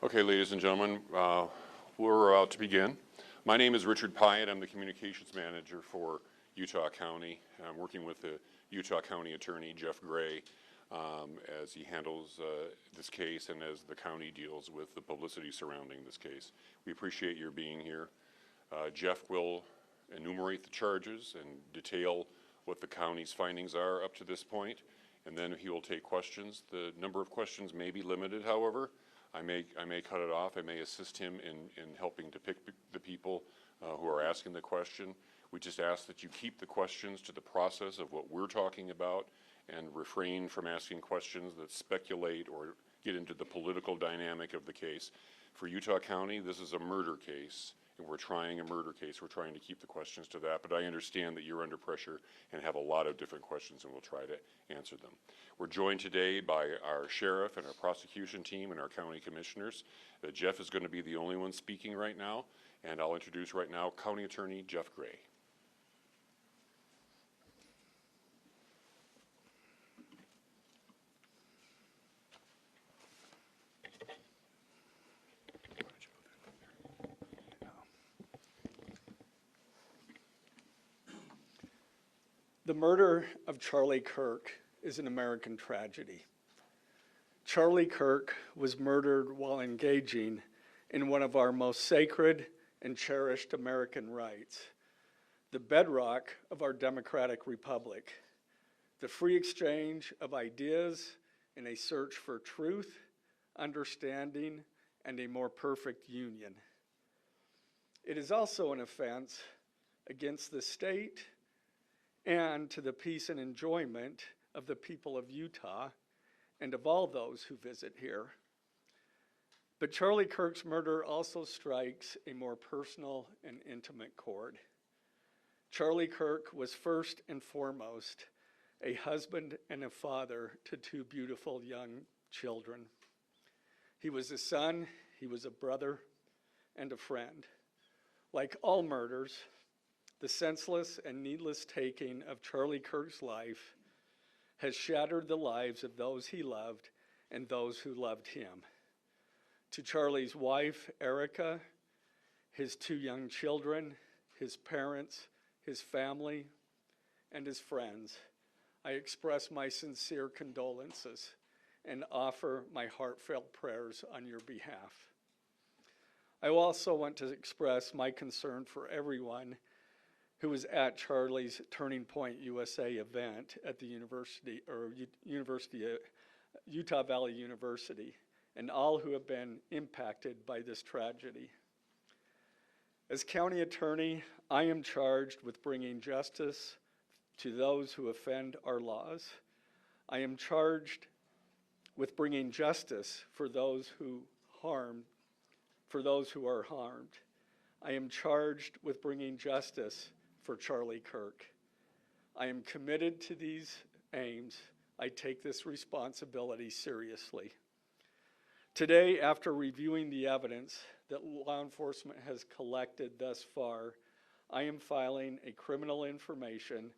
Okay, ladies and gentlemen, we're about to begin. My name is Richard Pyatt. I'm the Communications Manager for Utah County. I'm working with the Utah County Attorney, Jeff Gray, as he handles this case and as the county deals with the publicity surrounding this case. We appreciate your being here. Jeff will enumerate the charges and detail what the county's findings are up to this point, and then he will take questions. The number of questions may be limited, however. I may cut it off. I may assist him in helping to pick the people who are asking the question. We just ask that you keep the questions to the process of what we're talking about and refrain from asking questions that speculate or get into the political dynamic of the case. For Utah County, this is a murder case, and we're trying a murder case. We're trying to keep the questions to that, but I understand that you're under pressure and have a lot of different questions, and we'll try to answer them. We're joined today by our sheriff and our prosecution team and our county commissioners. Jeff is going to be the only one speaking right now, and I'll introduce right now County Attorney Jeff Gray. The murder of Charlie Kirk is an American tragedy. Charlie Kirk was murdered while engaging in one of our most sacred and cherished American rights, the bedrock of our democratic republic, the free exchange of ideas in a search for truth, understanding, and a more perfect union. It is also an offense against the state and to the peace and enjoyment of the people of Utah and of all those who visit here. But Charlie Kirk's murder also strikes a more personal and intimate chord. Charlie Kirk was first and foremost a husband and a father to two beautiful young children. He was a son, he was a brother, and a friend. Like all murders, the senseless and needless taking of Charlie Kirk's life has shattered the lives of those he loved and those who loved him. To Charlie's wife, Erica, his two young children, his parents, his family, and his friends, I express my sincere condolences and offer my heartfelt prayers on your behalf. I also want to express my concern for everyone who was at Charlie's Turning Point USA event at the Utah Valley University, and all who have been impacted by this tragedy. As county attorney, I am charged with bringing justice to those who offend our laws. I am charged with bringing justice for those who are harmed. I am charged with bringing justice for Charlie Kirk. I am committed to these aims. I take this responsibility seriously. Today, after reviewing the evidence that law enforcement has collected thus far, I am filing a criminal information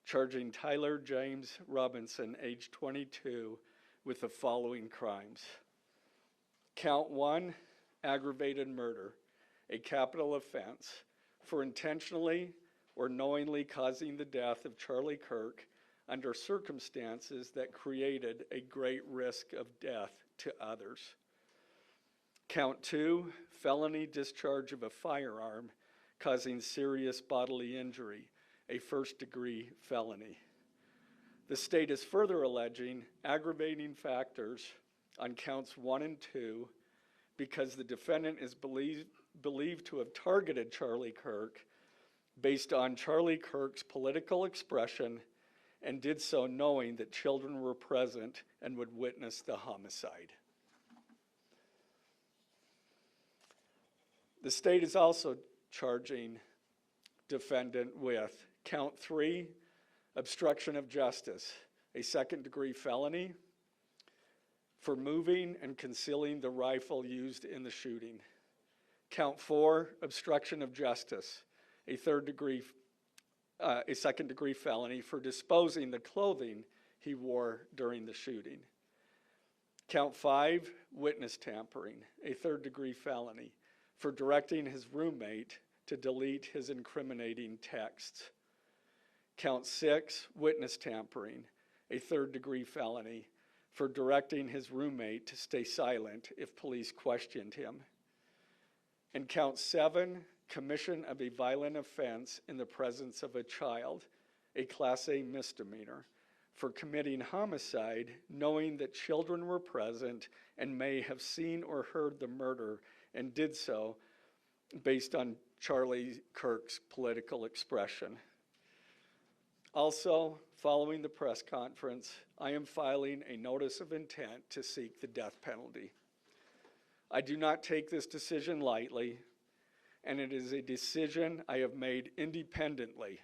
charging Tyler James Robinson, age 22, with the following crimes. Count 1, aggravated murder, a capital offense, for intentionally or knowingly causing the death of Charlie Kirk under circumstances that created a great risk of death to others. Count 2, felony discharge of a firearm causing serious bodily injury, a first-degree felony. The state is further alleging aggravating factors on counts 1 and 2 because the defendant is believed to have targeted Charlie Kirk based on Charlie Kirk's political expression and did so knowing that children were present and would witness the homicide. The state is also charging defendant with count 3, obstruction of justice, a second-degree felony for moving and concealing the rifle used in the shooting. Count 4, obstruction of justice, a second-degree felony for disposing the clothing he wore during the shooting. Count 5, witness tampering, a third-degree felony, for directing his roommate to delete his incriminating texts. Count 6, witness tampering, a third-degree felony, for directing his roommate to stay silent if police questioned him. And count 7, commission of a violent offense in the presence of a child, a Class A misdemeanor, for committing homicide knowing that children were present and may have seen or heard the murder and did so based on Charlie Kirk's political expression. Also, following the press conference, I am filing a notice of intent to seek the death penalty. I do not take this decision lightly, and it is a decision I have made independently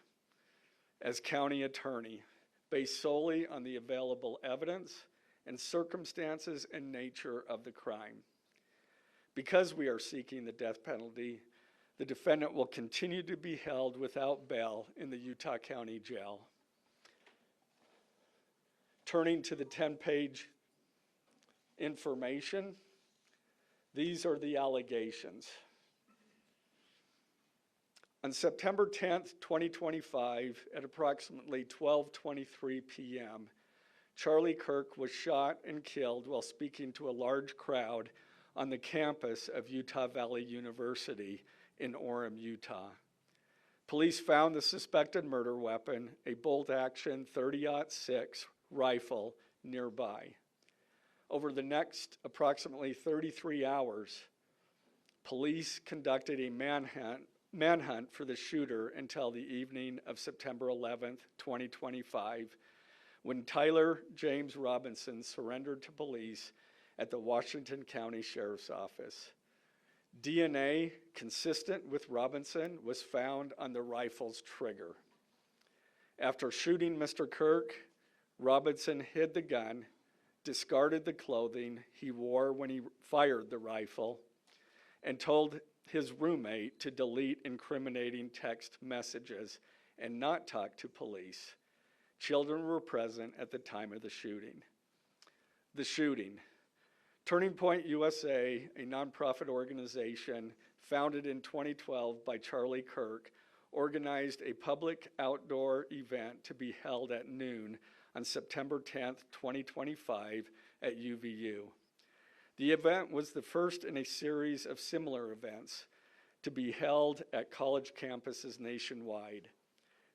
as county attorney, based solely on the available evidence and circumstances and nature of the crime. Because we are seeking the death penalty, the defendant will continue to be held without bail in the Utah County Jail. Turning to the 10-page information, these are the allegations. On September 10th, 2025, at approximately 12:23 p.m., Charlie Kirk was shot and killed while speaking to a large crowd on the campus of Utah Valley University in Orem, Utah. Police found the suspected murder weapon, a bolt-action .30-06 rifle, nearby. Over the next approximately 33 hours, police conducted a manhunt for the shooter until the evening of September 11th, 2025, when Tyler James Robinson surrendered to police at the Washington County Sheriff's Office. DNA consistent with Robinson was found on the rifle's trigger. After shooting Mr. Kirk, Robinson hid the gun, discarded the clothing he wore when he fired the rifle, and told his roommate to delete incriminating text messages and not talk to police. Children were present at the time of the shooting. The shooting. Turning Point USA, a nonprofit organization founded in 2012 by Charlie Kirk, organized a public outdoor event to be held at noon on September 10th, 2025 at UVU. The event was the first in a series of similar events to be held at college campuses nationwide.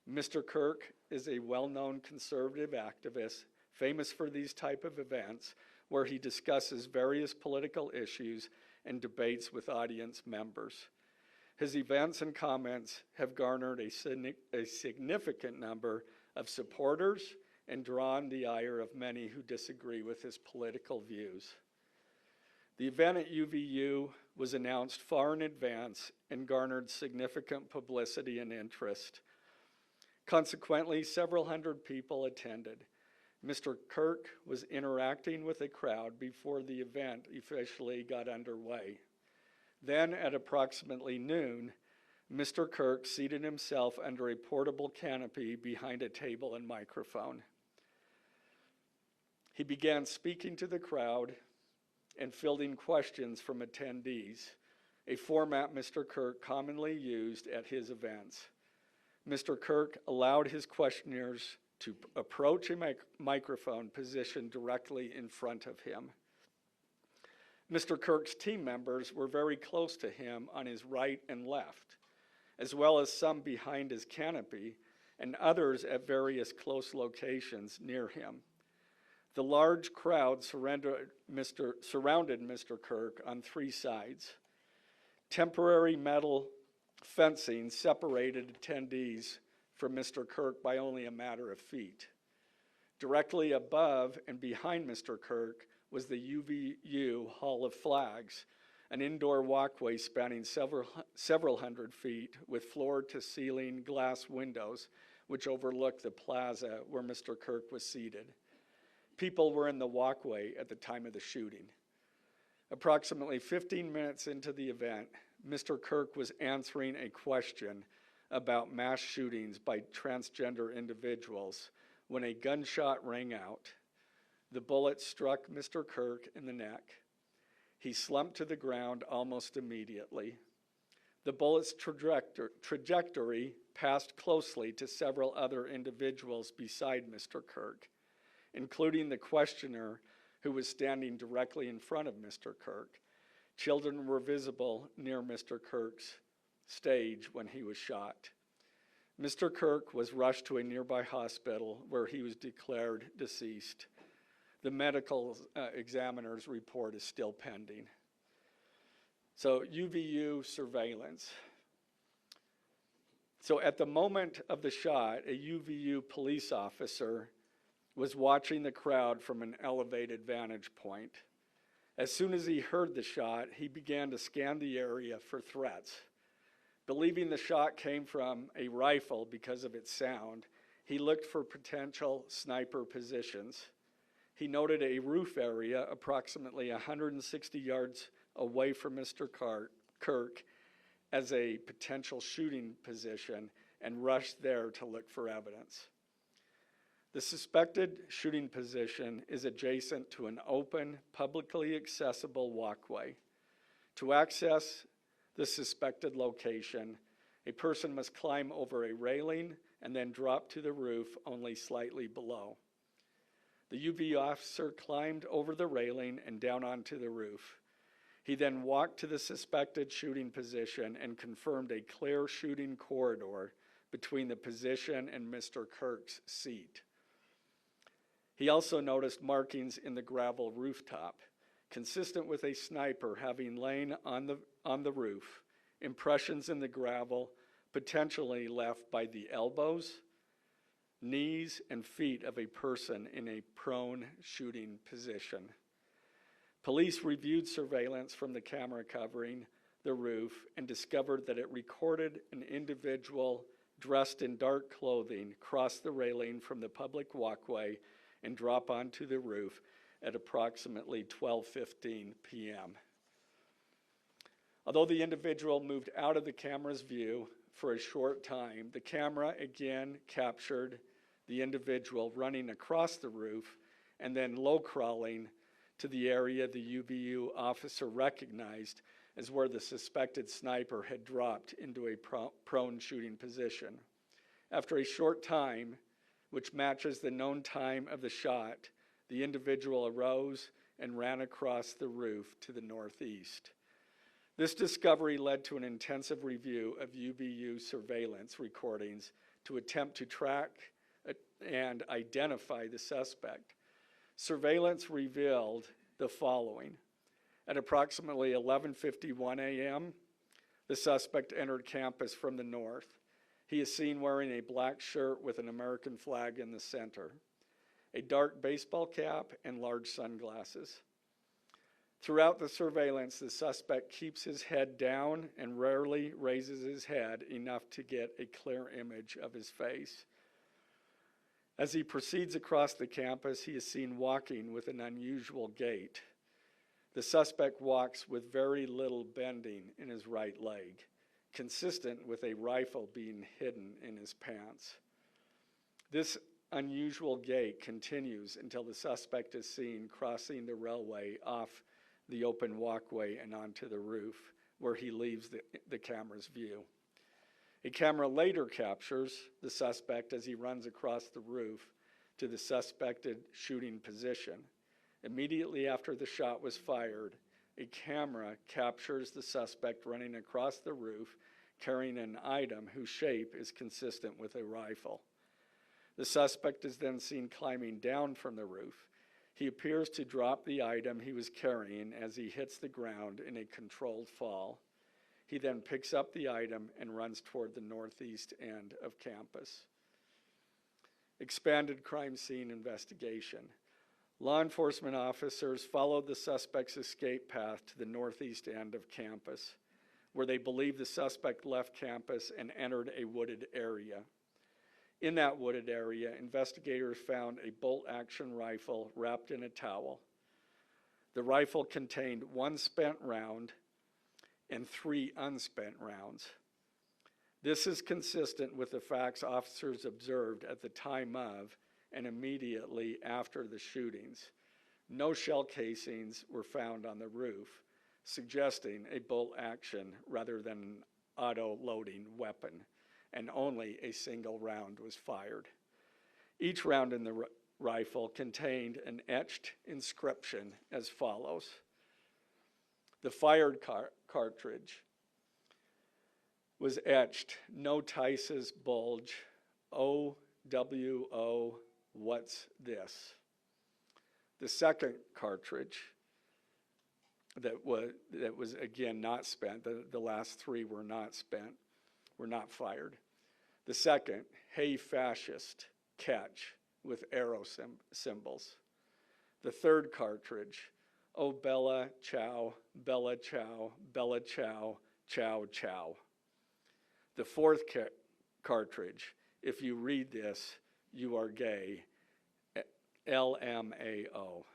Mr. Kirk is a well-known conservative activist, famous for these type of events, where he discusses various political issues and debates with audience members. His events and comments have garnered a significant number of supporters and drawn the ire of many who disagree with his political views. The event at UVU was announced far in advance and garnered significant publicity and interest. Consequently, several hundred people attended. Mr. Kirk was interacting with a crowd before the event officially got underway. Then, at approximately noon, Mr. Kirk seated himself under a portable canopy behind a table and microphone. He began speaking to the crowd and fielding questions from attendees, a format Mr. Kirk commonly used at his events. Mr. Kirk allowed his questioners to approach a microphone positioned directly in front of him. Mr. Kirk's team members were very close to him on his right and left, as well as some behind his canopy and others at various close locations near him. The large crowd surrounded Mr. Kirk on three sides. Temporary metal fencing separated attendees from Mr. Kirk by only a matter of feet. Directly above and behind Mr. Kirk was the UVU Hall of Flags, an indoor walkway spanning several hundred feet with floor-to-ceiling glass windows which overlooked the plaza where Mr. Kirk was seated. People were in the walkway at the time of the shooting. Approximately 15 minutes into the event, Mr. Kirk was answering a question about mass shootings by transgender individuals when a gunshot rang out. The bullet struck Mr. Kirk in the neck. He slumped to the ground almost immediately. The bullet's trajectory passed closely to several other individuals beside Mr. Kirk, including the questioner who was standing directly in front of Mr. Kirk. Children were visible near Mr. Kirk's stage when he was shot. Mr. Kirk was rushed to a nearby hospital where he was declared deceased. The medical examiner's report is still pending. So UVU surveillance. So at the moment of the shot, a UVU police officer was watching the crowd from an elevated vantage point. As soon as he heard the shot, he began to scan the area for threats. Believing the shot came from a rifle because of its sound, he looked for potential sniper positions. He noted a roof area approximately 160 yards away from Mr. Kirk as a potential shooting position and rushed there to look for evidence. The suspected shooting position is adjacent to an open, publicly accessible walkway. To access the suspected location, a person must climb over a railing and then drop to the roof only slightly below. The UV officer climbed over the railing and down onto the roof. He then walked to the suspected shooting position and confirmed a clear shooting corridor between the position and Mr. Kirk's seat. He also noticed markings in the gravel rooftop, consistent with a sniper having lain on the roof, impressions in the gravel potentially left by the elbows, knees, and feet of a person in a prone shooting position. Police reviewed surveillance from the camera covering the roof and discovered that it recorded an individual dressed in dark clothing cross the railing from the public walkway and drop onto the roof at approximately 12:15 p.m. Although the individual moved out of the camera's view for a short time, the camera again captured the individual running across the roof and then low crawling to the area the UVU officer recognized as where the suspected sniper had dropped into a prone shooting position. After a short time, which matches the known time of the shot, the individual arose and ran across the roof to the northeast. This discovery led to an intensive review of UVU surveillance recordings to attempt to track and identify the suspect. Surveillance revealed the following. At approximately 11:51 a.m., the suspect entered campus from the north. He is seen wearing a black shirt with an American flag in the center, a dark baseball cap, and large sunglasses. Throughout the surveillance, the suspect keeps his head down and rarely raises his head enough to get a clear image of his face. As he proceeds across the campus, he is seen walking with an unusual gait. The suspect walks with very little bending in his right leg, consistent with a rifle being hidden in his pants. This unusual gait continues until the suspect is seen crossing the railway off the open walkway and onto the roof, where he leaves the camera's view. A camera later captures the suspect as he runs across the roof to the suspected shooting position. Immediately after the shot was fired, a camera captures the suspect running across the roof carrying an item whose shape is consistent with a rifle. The suspect is then seen climbing down from the roof. He appears to drop the item he was carrying as he hits the ground in a controlled fall. He then picks up the item and runs toward the northeast end of campus. Expanded crime scene investigation. Law enforcement officers followed the suspect's escape path to the northeast end of campus, where they believe the suspect left campus and entered a wooded area. In that wooded area, investigators found a bolt-action rifle wrapped in a towel. The rifle contained one spent round and 3 unspent rounds. This is consistent with the facts officers observed at the time of and immediately after the shootings. No shell casings were found on the roof, suggesting a bolt action rather than an auto-loading weapon, and only a single round was fired. Each round in the rifle contained an etched inscription as follows. The fired cartridge was etched, "No Tice's bulge, OWO, what's this?" The second cartridge that was again not spent, the last three were not spent, were not fired. The second, "Hey fascist, catch," with arrow symbols. The third cartridge, "Oh Bella Ciao, Bella Ciao, Bella Ciao, Ciao Ciao." The fourth cartridge, "If you read this, you are gay," LMAO.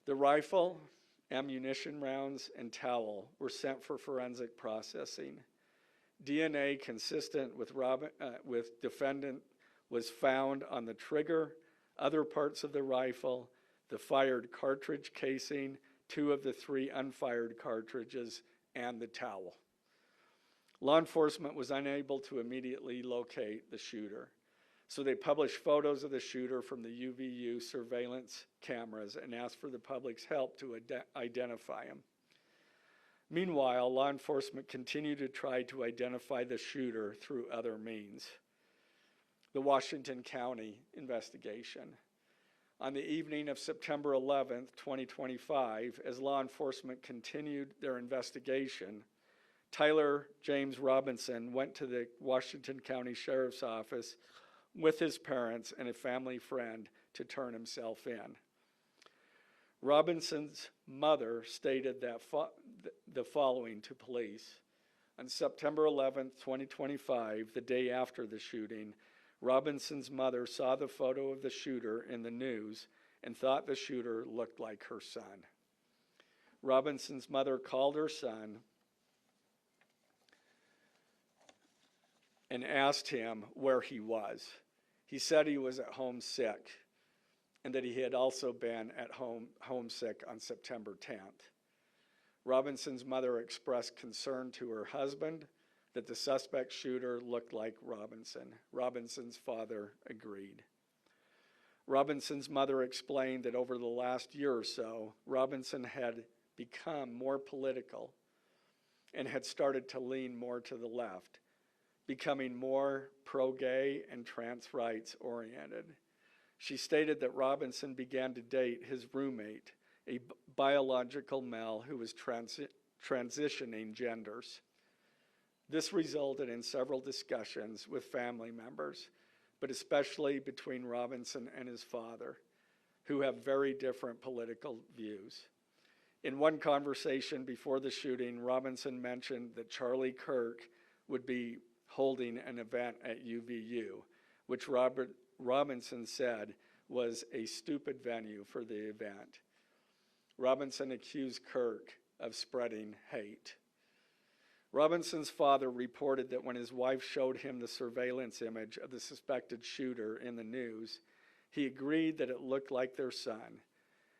The rifle, ammunition rounds, and towel were sent for forensic processing. DNA consistent with defendant was found on the trigger, other parts of the rifle, the fired cartridge casing, 2 of the 3 unfired cartridges, and the towel. Law enforcement was unable to immediately locate the shooter, so they published photos of the shooter from the UVU surveillance cameras and asked for the public's help to identify him. Meanwhile, law enforcement continued to try to identify the shooter through other means. The Washington County investigation. On the evening of September 11th, 2025, as law enforcement continued their investigation, Tyler James Robinson went to the Washington County Sheriff's Office with his parents and a family friend to turn himself in. Robinson's mother stated that the following to police. On September 11th, 2025, the day after the shooting, Robinson's mother saw the photo of the shooter in the news and thought the shooter looked like her son. Robinson's mother called her son and asked him where he was. He said he was at home sick and that he had also been at homesick on September 10th. Robinson's mother expressed concern to her husband that the suspect shooter looked like Robinson. Robinson's father agreed. Robinson's mother explained that over the last year or so, Robinson had become more political and had started to lean more to the left, becoming more pro-gay and trans rights oriented. She stated that Robinson began to date his roommate, a biological male who was transitioning genders. This resulted in several discussions with family members, but especially between Robinson and his father, who have very different political views. In one conversation before the shooting, Robinson mentioned that Charlie Kirk would be holding an event at UVU, which Robinson said was a stupid venue for the event. Robinson accused Kirk of spreading hate. Robinson's father reported that when his wife showed him the surveillance image of the suspected shooter in the news, he agreed that it looked like their son.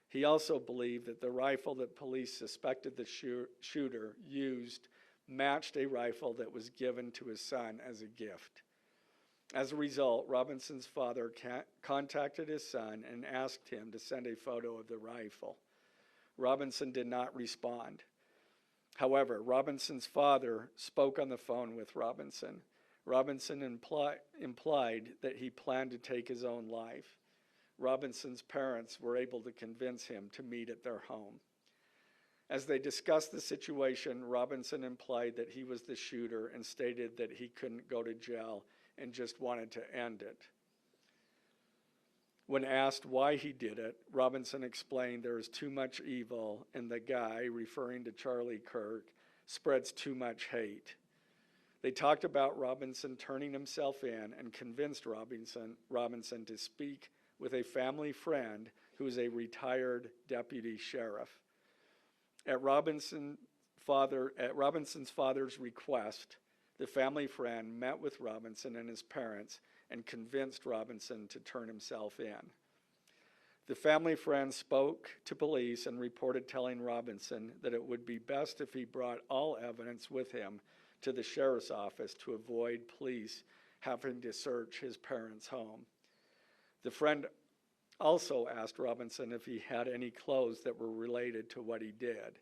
He also believed that the rifle that police suspected the shooter used matched a rifle that was given to his son as a gift. As a result, Robinson's father contacted his son and asked him to send a photo of the rifle. Robinson did not respond. However, Robinson's father spoke on the phone with Robinson. Robinson implied that he planned to take his own life. Robinson's parents were able to convince him to meet at their home. As they discussed the situation, Robinson implied that he was the shooter and stated that he couldn't go to jail and just wanted to end it. When asked why he did it, Robinson explained there is too much evil and the guy, referring to Charlie Kirk, spreads too much hate. They talked about Robinson turning himself in and convinced Robinson to speak with a family friend who is a retired deputy sheriff. At Robinson's father's request, the family friend met with Robinson and his parents and convinced Robinson to turn himself in. The family friend spoke to police and reported telling Robinson that it would be best if he brought all evidence with him to the sheriff's office to avoid police having to search his parents' home. The friend also asked Robinson if he had any clothes that were related to what he did.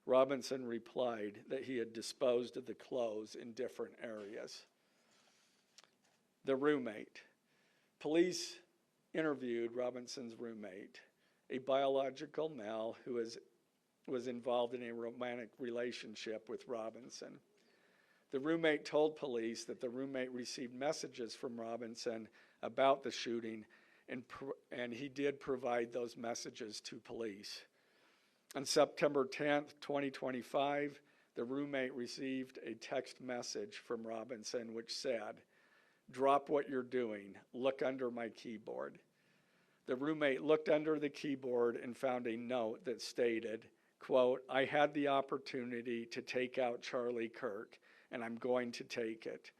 Robinson replied that he had disposed of the clothes in different areas. The roommate. Police interviewed Robinson's roommate, a biological male who was involved in a romantic relationship with Robinson. The roommate told police that the roommate received messages from Robinson about the shooting, and he did provide those messages to police. On September 10th, 2025, the roommate received a text message from Robinson which said, "Drop what you're doing, look under my keyboard." The roommate looked under the keyboard and found a note that stated, quote, "I had the opportunity to take out Charlie Kirk, and I'm going to take it."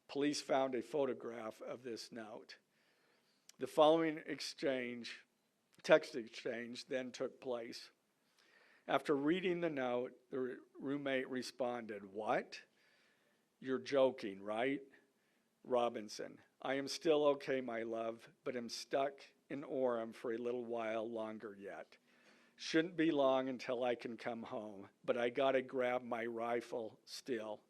Police found a photograph of this note. The following text exchange, then took place. After reading the note, the roommate responded, "What? You're joking, right?" Robinson, "I am still okay, my love, but am stuck in Orem for a little while longer yet. Shouldn't be long until I can come home, but I gotta grab my rifle still.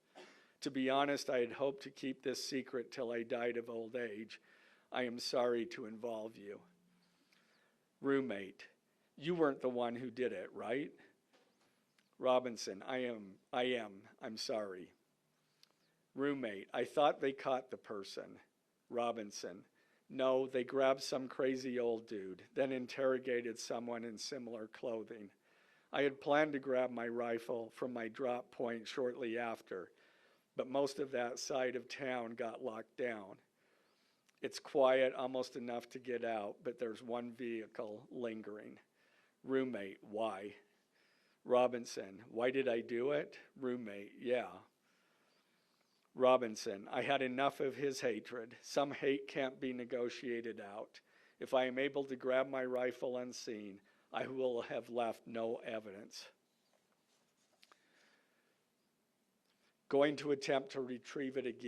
To be honest, I had hoped to keep this secret till I died of old age. I am sorry to involve you." Roommate, "You weren't the one who did it, right?" Robinson, I am. I'm sorry." Roommate, "I thought they caught the person." Robinson, "No, they grabbed some crazy old dude, then interrogated someone in similar clothing. I had planned to grab my rifle from my drop point shortly after, but most of that side of town got locked down. It's quiet, almost enough to get out, but there's one vehicle lingering." Roommate, "Why?" Robinson, "Why did I do it?" Roommate, "Yeah." Robinson, "I had enough of his hatred. Some hate can't be negotiated out. If I am able to grab my rifle unseen, I will have left no evidence." Going to attempt to retrieve it again.